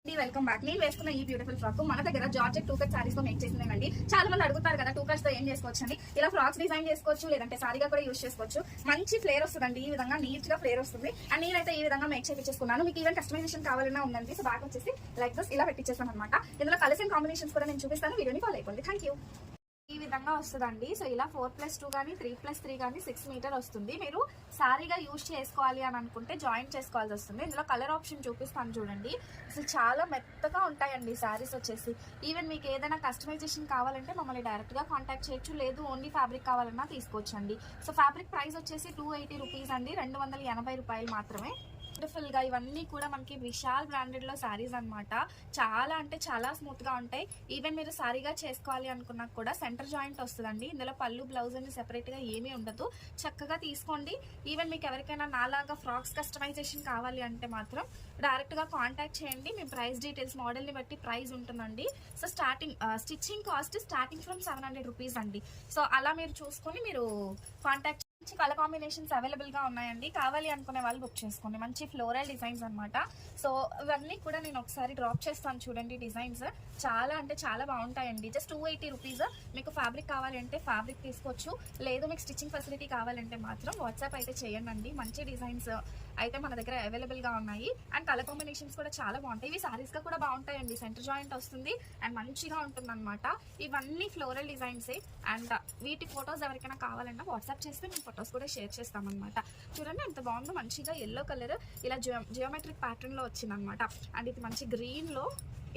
Welcome back. నేను వేసుకున్న ఈ బ్యూటిఫుల్ ఫ్రాక్ మన దగ్గర జార్జెట్ 2 కట్ సారీస్ తో మేక్ చేసిందండి. చాలా మంది అడుగుతారు కదా 2 కట్స్ తో ఏం చేసుకోవచ్చు అని. ఇలా ఫ్రాక్స్ డిజైన్ చేసుకోవచ్చు, లేదంటే సారీగా కూడా యూస్ చేసుకోవచ్చు. మంచి ఫ్లేర్ వస్తుందండి, ఈ విధంగా నీట్ గా ఫ్లేర్ వస్తుంది. అండ్ నేనైతే ఈ విధంగా మేక్ చేయించుకున్నాను. మీకు ఈవెన్ కస్టమైజేషన్ కావాలన్నా ఉందండి. సో బ్యాక్ వచ్చేసి లైక్ దిస్ ఇలా పెట్టించేస్తాను అనమాట. ఇందులో కలర్స్ అండ్ కాంబినేషన్స్ కూడా నేను చూపిస్తాను, వీడియోని ఫాలో అయిపోండి. Thank you. ఈ విధంగా వస్తుందండి. సో ఇలా 4+2 కానీ 3+3 కానీ 6 మీటర్ వస్తుంది. మీరు సారీగా యూజ్ చేసుకోవాలి అని అనుకుంటే జాయింట్ చేసుకోవాల్సి వస్తుంది. ఇందులో కలర్ ఆప్షన్ చూపిస్తాను చూడండి. అసలు చాలా మెత్తగా ఉంటాయండి సారీస్ వచ్చేసి. ఈవెన్ మీకు ఏదైనా కస్టమైజేషన్ కావాలంటే మమ్మల్ని డైరెక్ట్గా కాంటాక్ట్ చేయొచ్చు, లేదు ఓన్లీ ఫ్యాబ్రిక్ కావాలన్నా తీసుకోవచ్చు అండి. సో ఫ్యాబ్రిక్ ప్రైస్ వచ్చేసి 280 రూపీస్ అండి, 280 రూపాయలు మాత్రమే. బ్యూటిఫుల్ గా ఇవన్నీ కూడా మనకి విశాల్ బ్రాండెడ్ లో సారీస్ అనమాట. చాలా అంటే చాలా స్మూత్ గా ఉంటాయి. ఈవెన్ మీరు సారీగా చేసుకోవాలి అనుకున్నా కూడా సెంటర్ జాయింట్ వస్తుందండి. ఇందులో పళ్ళు బ్లౌజ్ అని సెపరేట్ గా ఏమీ ఉండదు. చక్కగా తీసుకోండి. ఈవెన్ మీకు ఎవరికైనా నాలాగా ఫ్రాక్స్ కస్టమైజేషన్ కావాలి అంటే మాత్రం డైరెక్ట్ గా కాంటాక్ట్ చేయండి. మీ ప్రైస్ డీటెయిల్స్ మోడల్ ని బట్టి ప్రైస్ ఉంటుందండి. So stitching cost starting from 700 rupees అండి. సో అలా మీరు చూసుకొని మీరు కాంటాక్ట్. మంచి కలర్ కాంబినేషన్స్ అవైలబుల్ గా ఉన్నాయండి. కావాలి అనుకునే వాళ్ళు బుక్ చేసుకోండి. మంచి ఫ్లోరల్ డిజైన్స్ అనమాట. సో ఇవన్నీ కూడా నేను ఒకసారి డ్రాప్ చేస్తాను చూడండి. డిజైన్స్ చాలా అంటే చాలా బాగుంటాయండి. Just 280 rupees. మీకు ఫ్యాబ్రిక్ కావాలి అంటే ఫ్యాబ్రిక్ తీసుకోవచ్చు, లేదు మీకు స్టిచ్చింగ్ ఫెసిలిటీ కావాలంటే మాత్రం వాట్సాప్ అయితే చేయండి. మంచి డిజైన్స్ అయితే మన దగ్గర అవైలబుల్ గా ఉన్నాయి. అండ్ కలర్ కాంబినేషన్స్ కూడా చాలా బాగుంటాయి. ఇవి సారీస్ గా కూడా బాగుంటాయండి. సెంటర్ జాయింట్ వస్తుంది అండ్ మంచిగా ఉంటుంది అనమాట. ఇవన్నీ ఫ్లోరల్ డిజైన్సే. అండ్ వీటి ఫొటోస్ ఎవరికైనా కావాలన్నా వాట్సాప్ చేస్తే మేము ఫొటోస్ కూడా షేర్ చేస్తామన్నమాట. చూడండి ఎంత బాగుందో, మంచిగా ఎల్లో కలర్ ఇలా జియోమెట్రిక్ ప్యాటర్న్ లో వచ్చింది అనమాట. అండ్ ఇది మంచి గ్రీన్ లో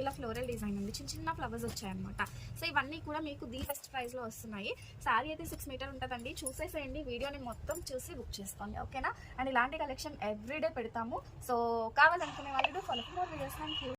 ఇలా ఫ్లోరల్ డిజైన్ ఉంది, చిన్న చిన్న ఫ్లవర్స్ వచ్చాయన్నమాట. సో ఇవన్నీ కూడా మీకు ది బెస్ట్ ప్రైస్ లో వస్తున్నాయి. సారీ అయితే 6 మీటర్ ఉంటుందండి. చూసేసేయండి, వీడియోని మొత్తం చూసి బుక్ చేసుకోండి, ఓకేనా. అండ్ ఇలాంటి కలెక్షన్ ఎవ్రీడే పెడతాము. సో కావాలనుకునే వాళ్ళు follow more videos. Thank you.